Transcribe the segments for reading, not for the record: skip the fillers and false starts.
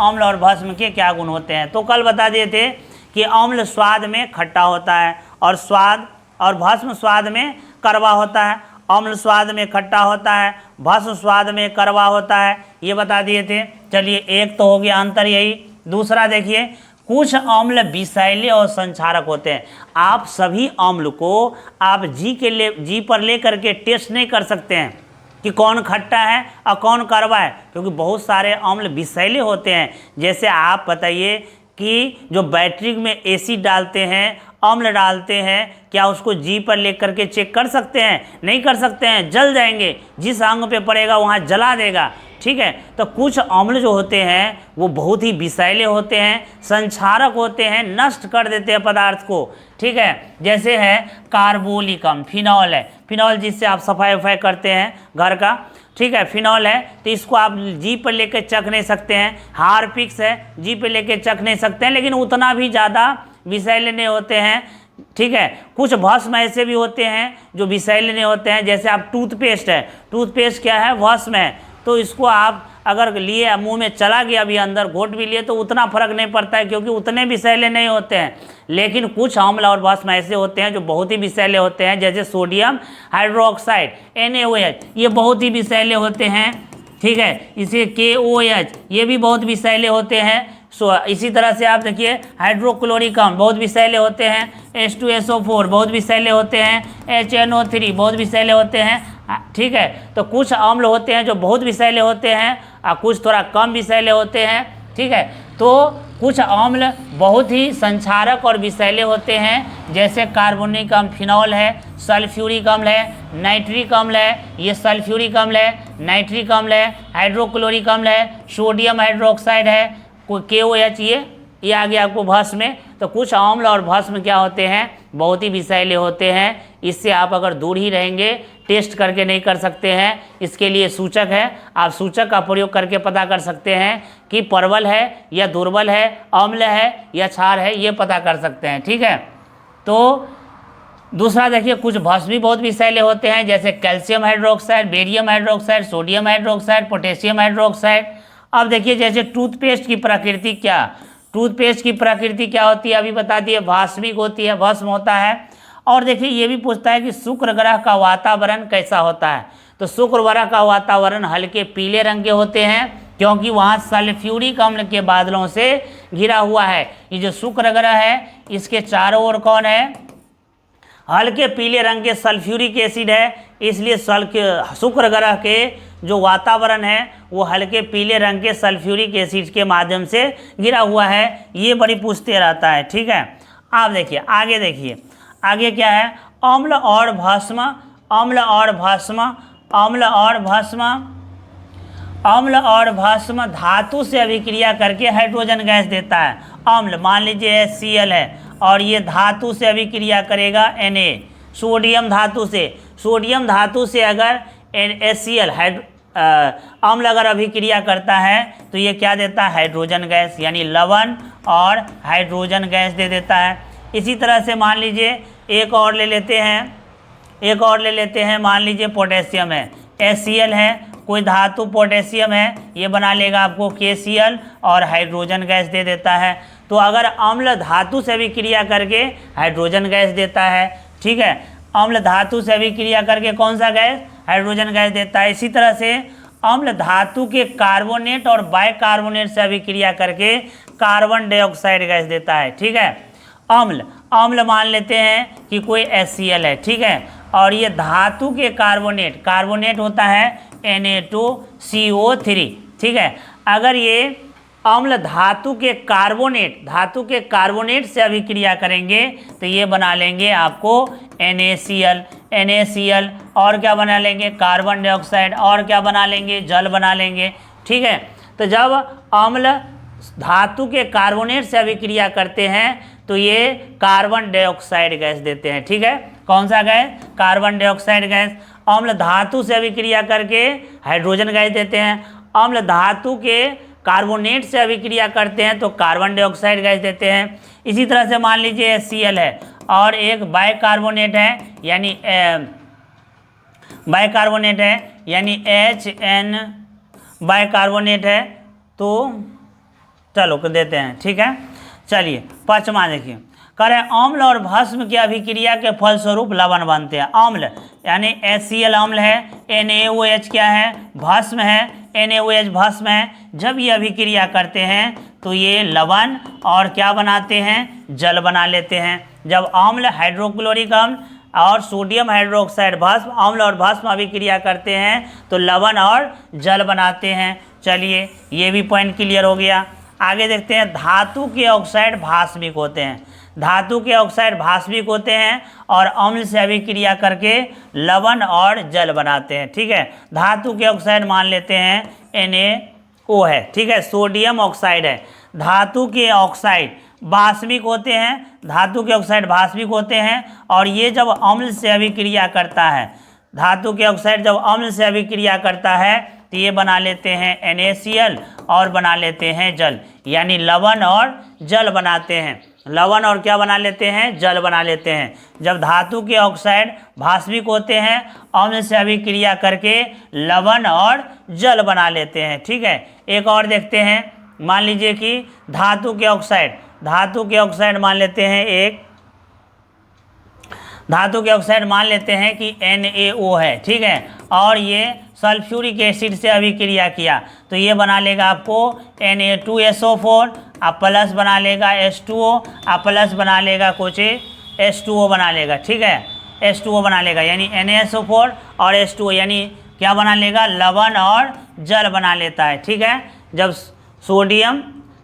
अम्ल और भस्म के क्या गुण होते हैं। तो कल बता दिए थे कि अम्ल स्वाद में खट्टा होता है और भस्म स्वाद में कड़वा होता है। अम्ल स्वाद में खट्टा होता है, भस्म स्वाद में कड़वा होता है, ये बता दिए थे। चलिए एक तो हो गया अंतर यही। दूसरा देखिए, कुछ अम्ल विषैले और संक्षारक होते हैं। आप सभी अम्ल को आप जी पर ले करके टेस्ट नहीं कर सकते हैं कि कौन खट्टा है और कौन कड़वा है, क्योंकि बहुत सारे अम्ल विषैले होते हैं। जैसे आप बताइए कि जो बैटरी में एसिड डालते हैं, अम्ल डालते हैं, क्या उसको जी पर लेकर के चेक कर सकते हैं? नहीं कर सकते हैं, जल जाएंगे, जिस अंग पे पड़ेगा वहाँ जला देगा। ठीक है, तो कुछ अम्ल जो होते हैं वो बहुत ही विषैले होते हैं, संक्षारक होते हैं, नष्ट कर देते हैं पदार्थ को। ठीक है, जैसे है कार्बोलिक अम्ल, फिनॉल है, फिनॉल जिससे आप सफाई वफाई करते हैं घर का। ठीक है, फिनॉल है तो इसको आप जी पर लेकर चख नहीं सकते हैं। हार्पिक्स है, जी पर लेकर चख नहीं सकते हैं, लेकिन उतना भी ज़्यादा विषैले नहीं होते हैं। ठीक है, कुछ भस्म ऐसे भी होते हैं जो विषैले नहीं होते हैं। जैसे आप टूथपेस्ट है, टूथपेस्ट क्या है? भस्म है, तो इसको आप अगर लिए मुंह में चला गया अभी अंदर घोट भी लिए तो उतना फर्क नहीं पड़ता है, क्योंकि उतने विषैले नहीं होते हैं। लेकिन कुछ अम्ल और भस्म ऐसे होते हैं जो बहुत ही विषैले होते हैं, जैसे सोडियम हाइड्रोक्साइड NaOH, ये बहुत ही विषैले होते हैं। ठीक है, इसे KOH, ये भी बहुत विषैले होते हैं। इसी तरह से आप देखिए हाइड्रोक्लोरिक अम्ल बहुत विषैले होते हैं, H2SO4 बहुत विषैले होते हैं, HNO3 बहुत विषैले होते हैं। ठीक है, तो कुछ अम्ल होते हैं जो बहुत विषैले होते हैं और कुछ थोड़ा कम विषैले होते हैं। ठीक है, तो कुछ अम्ल बहुत ही संक्षारक और विषैले होते हैं, जैसे कार्बोनिक अम्ल, फिनॉल है, सल्फ्यूरिक अम्ल है, नाइट्रिक अम्ल है, ये सल्फ्यूरिक अम्ल है, नाइट्रिक अम्ल है, हाइड्रोक्लोरिक अम्ल है, सोडियम हाइड्रोक्साइड है, KOH, ये आ गया आपको भस्म में। तो कुछ अम्ल और भस्म क्या होते हैं? बहुत ही विषैले होते हैं। इससे आप अगर दूर ही रहेंगे, टेस्ट करके नहीं कर सकते हैं। इसके लिए सूचक है, आप सूचक का प्रयोग करके पता कर सकते हैं कि प्रबल है या दुर्बल है, अम्ल है या क्षार है, ये पता कर सकते हैं। ठीक है, तो दूसरा देखिए, कुछ भस्म भी बहुत विषैले होते हैं, जैसे calcium hydroxide, barium hydroxide, sodium hydroxide, potassium hydroxide. अब देखिए, जैसे टूथपेस्ट की प्रकृति क्या होती है? अभी बता दिए, भास्मिक होती है, भस्म होता है। और देखिए ये भी पूछता है कि शुक्र ग्रह का वातावरण कैसा होता है? तो शुक्र ग्रह का वातावरण हल्के पीले रंग के होते हैं, क्योंकि वहाँ सल्फ्यूरिक अम्ल के बादलों से घिरा हुआ है। ये जो शुक्र ग्रह है, इसके चारों ओर कौन है? हल्के पीले रंग के सल्फ्यूरिक एसिड है, इसलिए शुक्र ग्रह के जो वातावरण है वो हल्के पीले रंग के सल्फ्यूरिक एसिड के माध्यम से घिरा हुआ है। ये बड़ी पूछते रहता है। ठीक है, आप देखिए आगे क्या है? अम्ल और भस्म धातु से अभिक्रिया करके हाइड्रोजन गैस देता है। अम्ल मान लीजिए HCl है और ये धातु से अभिक्रिया करेगा Na, सोडियम धातु से अगर HCl अम्ल अगर अभिक्रिया करता है तो ये क्या देता है? हाइड्रोजन गैस, यानी लवण और हाइड्रोजन गैस दे देता है। इसी तरह से मान लीजिए एक और ले लेते हैं, मान लीजिए पोटेशियम है, HCl है, कोई धातु पोटेशियम है, ये बना लेगा आपको KCl और हाइड्रोजन गैस दे देता है। तो अगर अम्ल धातु से अभिक्रिया करके हाइड्रोजन गैस देता है, ठीक है, अम्ल धातु से अभिक्रिया करके कौन सा गैस? हाइड्रोजन गैस देता है। इसी तरह से अम्ल धातु के कार्बोनेट और बाइकार्बोनेट से अभिक्रिया करके कार्बन डाइऑक्साइड गैस देता है। ठीक है, अम्ल मान लेते हैं कि कोई HCl है, ठीक है, और ये धातु के कार्बोनेट होता है Na2CO3। ठीक है, अगर ये अम्ल धातु के कार्बोनेट से अभिक्रिया करेंगे तो ये बना लेंगे आपको NaCl और क्या बना लेंगे? कार्बन डाइऑक्साइड, और क्या बना लेंगे? जल बना लेंगे। ठीक है, तो जब अम्ल धातु के कार्बोनेट से अभिक्रिया करते हैं तो ये कार्बन डाइऑक्साइड गैस देते हैं। ठीक है, कौन सा गैस? Carbon dioxide gas. अम्ल धातु से अभिक्रिया करके हाइड्रोजन गैस देते हैं। अम्ल धातु के कार्बोनेट से अभिक्रिया करते हैं तो कार्बन डाइऑक्साइड गैस देते हैं। इसी तरह से मान लीजिए HCl है और एक बाइकार्बोनेट है, यानी HN बाइकार्बोनेट है, तो चलो देते हैं, ठीक है। चलिए पाँचवा देखिए, कह रहे हैं अम्ल और भस्म की अभिक्रिया के फलस्वरूप लवण बनते हैं। अम्ल यानी HCl अम्ल है, NaOH क्या है, भस्म है, NaOH भस्म है। जब ये अभिक्रिया करते हैं तो ये लवण और क्या बनाते हैं, जल बना लेते हैं। जब अम्ल हाइड्रोक्लोरिक अम्ल और सोडियम हाइड्रोक्साइड भस्म अम्ल और भस्म अभिक्रिया करते हैं तो लवण और जल बनाते हैं। चलिए ये भी पॉइंट क्लियर हो गया। आगे देखते हैं, धातु के ऑक्साइड भास्मिक होते हैं। धातु के ऑक्साइड भास्मिक होते हैं और अम्ल से अभिक्रिया करके लवण और जल बनाते हैं, ठीक है। धातु के ऑक्साइड मान लेते हैं NaO है, ठीक है, सोडियम ऑक्साइड है। धातु के ऑक्साइड भास्मिक होते हैं, धातु के ऑक्साइड भास्मिक होते हैं और ये जब अम्ल से अभिक्रिया करता है, धातु के ऑक्साइड जब अम्ल से अभिक्रिया करता है तो ये बना लेते हैं NaCl और बना लेते हैं जल, यानी लवण और जल बनाते हैं। लवण और क्या बना लेते हैं, जल बना लेते हैं। जब धातु के ऑक्साइड भास्मिक होते हैं, अम्ल से अभिक्रिया करके लवण और जल बना लेते हैं, ठीक है। एक और देखते हैं, मान लीजिए कि धातु के ऑक्साइड मान लेते हैं, एक धातु के ऑक्साइड मान लेते हैं कि NaO है, ठीक है, और ये सल्फ्यूरिक एसिड से अभिक्रिया किया तो ये बना लेगा आपको Na2SO4, आप प्लस बना लेगा H2O, आप प्लस बना लेगा कुछ H2O बना लेगा, ठीक है, H2O बना लेगा, यानी NaSO4 और H2O यानी क्या बना लेगा, लवण और जल बना लेता है, ठीक है। जब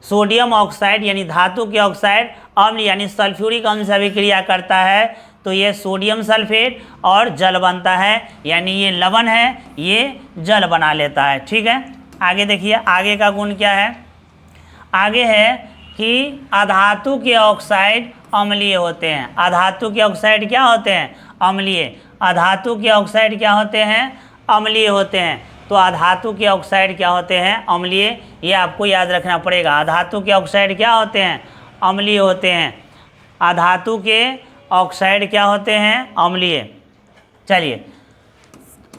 सोडियम ऑक्साइड यानी धातु के ऑक्साइड अम्ल यानी सल्फ्यूरिक अम्ल से अभिक्रिया करता है तो ये सोडियम सल्फेट और जल बनता है, यानी ये लवण है, ये जल बना लेता है, ठीक है। आगे देखिए, आगे का गुण क्या है, आगे है कि अधातु के ऑक्साइड अम्लीय होते हैं। अधातु के ऑक्साइड क्या होते हैं, अम्लीय। अधातु के ऑक्साइड क्या होते हैं, अम्लीय होते हैं। तो अधातु के ऑक्साइड क्या होते हैं, अम्लीय, ये आपको याद रखना पड़ेगा। अधातु के ऑक्साइड क्या होते हैं, अम्लीय होते हैं। अधातु के ऑक्साइड क्या होते हैं, अम्लीय। चलिए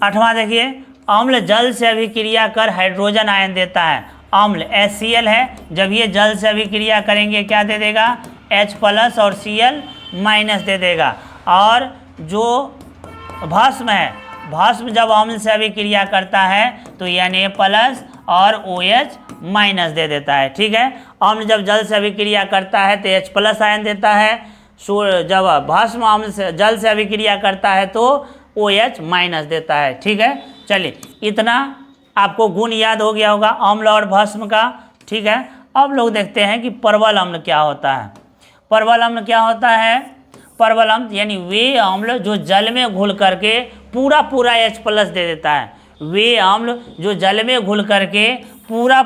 आठवां देखिए, अम्ल जल से अभिक्रिया कर हाइड्रोजन आयन देता है। अम्ल HCl है, जब ये जल से अभिक्रिया करेंगे क्या दे देगा, H+ और Cl- दे देगा। और जो भस्म है, भस्म जब अम्ल से अभिक्रिया करता है तो Na+ और OH- दे देता है, ठीक है। अम्ल जब जल से अभिक्रिया करता है तो H+ आयन देता है, जब भस्म अम्ल से जल से अभिक्रिया करता है तो OH- देता है, ठीक है। चलिए इतना आपको गुण याद हो गया होगा अम्ल और भस्म का, ठीक है। अब लोग देखते हैं कि परवल अम्ल क्या होता है। परवल अम्ल क्या होता है, परवल अम्ल यानी वे अम्ल जो जल में घुल करके पूरा H+ दे देता है। वे अम्ल जो जल में घुल करके पूरा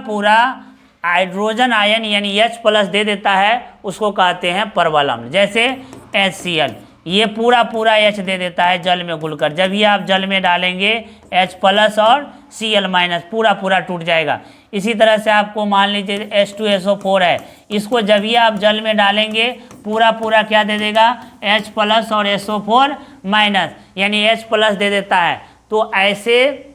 हाइड्रोजन आयन यानी H+ दे देता है, उसको कहते हैं परवल अम्ल। जैसे HCl, ये पूरा H दे देता है जल में घुलकर। जब ये आप जल में डालेंगे H+ और Cl- पूरा टूट जाएगा। इसी तरह से आपको मान लीजिए H2SO4 है, इसको जब ये आप जल में डालेंगे पूरा क्या दे देगा, H+ और SO4- यानी H+ दे देता है। तो ऐसे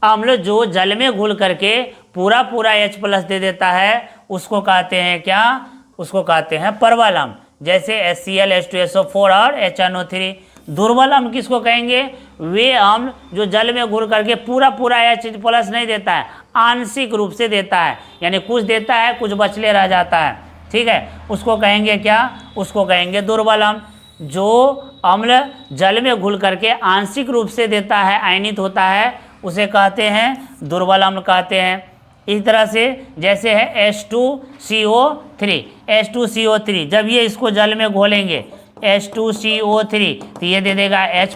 अम्ल जो जल में घुल करके पूरा H+ दे देता है उसको कहते हैं क्या, उसको कहते हैं परवल अम्ल। जैसे HCl, H2SO4 और HNO3। दुर्बल अम्ल किसको कहेंगे, वे अम्ल जो जल में घुल करके पूरा H+ नहीं देता है, आंशिक रूप से देता है, यानी कुछ देता है कुछ बचले रह जाता है, ठीक है, उसको कहेंगे क्या, उसको कहेंगे दुर्बल अम्ल। जो अम्ल जल में घुल करके आंशिक रूप से देता है, आयनित होता है, उसे कहते हैं दुर्बल अम्ल कहते हैं। इस तरह से जैसे है H2CO3, जब ये इसको जल में घोलेंगे H2CO3 तो ये दे देगा H+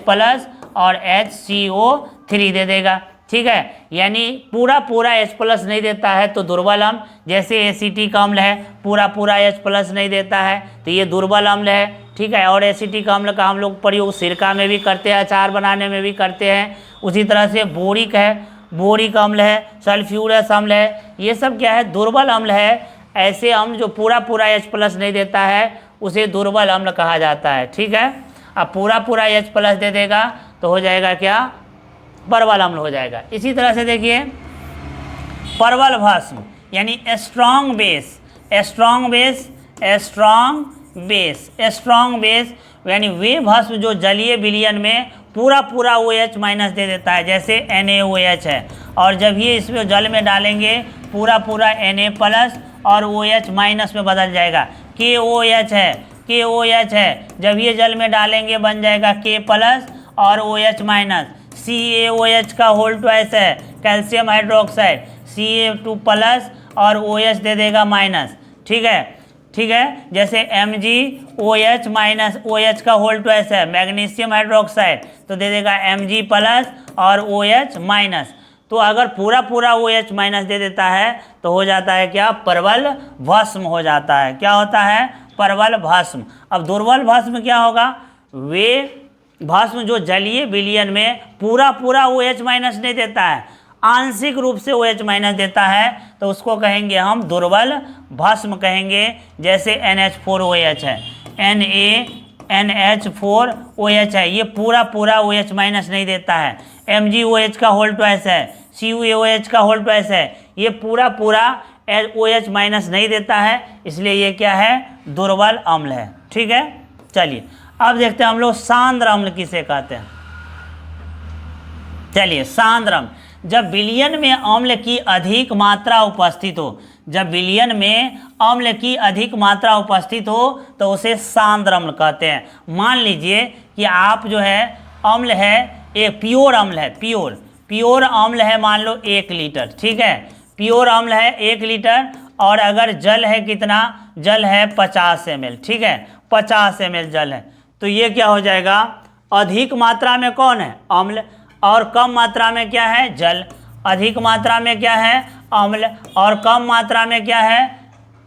और HCO3 दे देगा, ठीक है। यानी पूरा H+ नहीं देता है तो दुर्बल अम्ल। जैसे एसिटिक अम्ल है, पूरा H+ नहीं देता है तो ये दुर्बल अम्ल है, ठीक है। और एसिटिक अम्ल का हम लोग प्रयोग सिरका में भी करते हैं, अचार बनाने में भी करते हैं। उसी तरह से बोरिक है, बोरिक अम्ल है, सल्फ्यूरस अम्ल है, ये सब क्या है, दुर्बल अम्ल है। ऐसे अम्ल जो पूरा H+ नहीं देता है उसे दुर्बल अम्ल कहा जाता है, ठीक है। अब पूरा H+ दे देगा तो हो जाएगा क्या, परवल अम्ल हो जाएगा। इसी तरह से देखिए परवल भस्म यानी strong base, strong base, strong base, strong base यानी वे भस्म जो जलीय विलयन में पूरा पूरा OH माइनस दे देता है, जैसे NaOH है, और जब ये इसमें जल में डालेंगे पूरा पूरा Na प्लस और OH माइनस में बदल जाएगा, KOH है, KOH है, जब ये जल में डालेंगे बन जाएगा K प्लस और OH माइनस, CaOH का होल ट्वाइस है कैल्शियम हाइड्रोक्साइड, Ca2 प्लस और OH दे देगा माइनस, ठीक है, ठीक है, जैसे MgOH माइनस OH का होल ट्वाइस है मैग्नीशियम हाइड्रोक्साइड, तो दे देगा Mg प्लस और OH माइनस। तो अगर पूरा पूरा OH माइनस दे देता है तो हो जाता है क्या, प्रबल भस्म हो जाता है। क्या होता है, प्रबल भस्म। अब दुर्बल भस्म क्या होगा, वे भस्म जो जलीय विलयन में पूरा पूरा OH माइनस नहीं देता है, आंशिक रूप से OH माइनस देता है, तो उसको कहेंगे हम दुर्बल भस्म कहेंगे। जैसे NH4OH है, NaNH4OH है, ये पूरा पूरा OH माइनस नहीं देता है। MgOH का होल ट्वाइस है, CuOH का होल ट्वाइस है, ये पूरा पूरा OH माइनस नहीं देता है, इसलिए ये क्या है, दुर्बल अम्ल है। ठीक है, चलिए अब देखते हैं हम लोग सांद्र अम्ल किसे कहते हैं। चलिए सांद्र अम्ल, जब विलयन में अम्ल की अधिक मात्रा उपस्थित हो, जब विलयन में अम्ल की अधिक मात्रा उपस्थित हो तो उसे सांद्र अम्ल कहते हैं। मान लीजिए कि आप जो है अम्ल है, एक प्योर अम्ल है, प्योर अम्ल है, मान लो 1 लीटर, ठीक है, प्योर अम्ल है 1 लीटर, और अगर जल है कितना, जल है 50 ml, ठीक है, 50 ml जल है, तो ये क्या हो जाएगा, अधिक मात्रा में कौन है, अम्ल, और कम मात्रा में क्या है, जल। अधिक मात्रा में क्या है, अम्ल, और कम मात्रा में क्या है,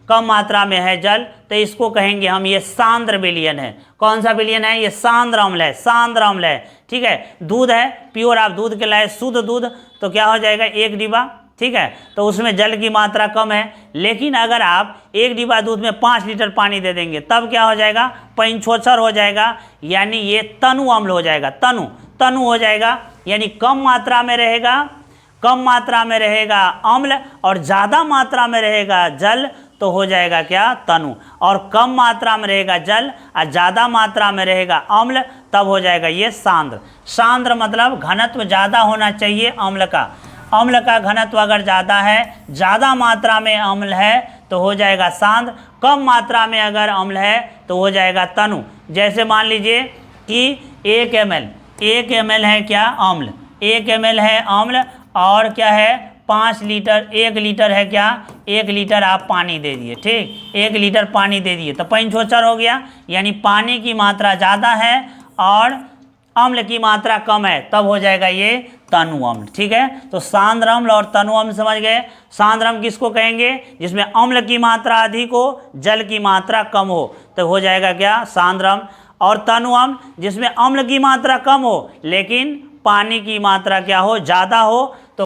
कम मात्रा में है जल, तो इसको कहेंगे हम ये सांद्र विलयन है। कौन सा विलयन है, ये सांद्र अम्ल है, सांद्र अम्ल है। ठीक है, दूध है प्योर, आप दूध के लाए शुद्ध दूध, तो क्या हो जाएगा 1 डिब्बा, ठीक है, तो उसमें जल की मात्रा कम है, लेकिन अगर आप 1 डिब्बा दूध में 5 लीटर पानी दे देंगे तब क्या हो जाएगा, पंचोछर हो जाएगा, यानी ये तनु अम्ल हो जाएगा, तनु हो जाएगा, यानी कम मात्रा में रहेगा, कम मात्रा में रहेगा अम्ल और ज़्यादा मात्रा में रहेगा जल, तो हो जाएगा क्या, तनु। और कम मात्रा में रहेगा जल और ज़्यादा मात्रा में रहेगा अम्ल, तब हो जाएगा ये सांद्र। सांद्र मतलब घनत्व ज़्यादा होना चाहिए अम्ल का, अम्ल का घनत्व अगर ज़्यादा है, ज़्यादा मात्रा में अम्ल है तो हो जाएगा सांद्र, कम मात्रा में अगर अम्ल है तो हो जाएगा तनु। जैसे मान लीजिए कि 1 ml है क्या, अम्ल, 1 ml है अम्ल, और क्या है 5 लीटर, 1 लीटर है क्या, 1 लीटर आप पानी दे दिए, ठीक, 1 लीटर पानी दे दिए तो पंचोछर हो गया, यानी पानी की मात्रा ज़्यादा है और अम्ल की मात्रा कम है, तब हो जाएगा ये तनु अम्ल। ठीक है, तो सांद्र अम्ल और तनु अम्ल समझ गए। सांद्र अम्ल किसको कहेंगे, जिसमें अम्ल की मात्रा अधिक हो, जल की मात्रा कम हो, तो हो जाएगा क्या, सांद्र अम्ल। और तनु अम्ल जिसमें अम्ल की मात्रा कम हो लेकिन पानी की मात्रा क्या हो, ज़्यादा हो,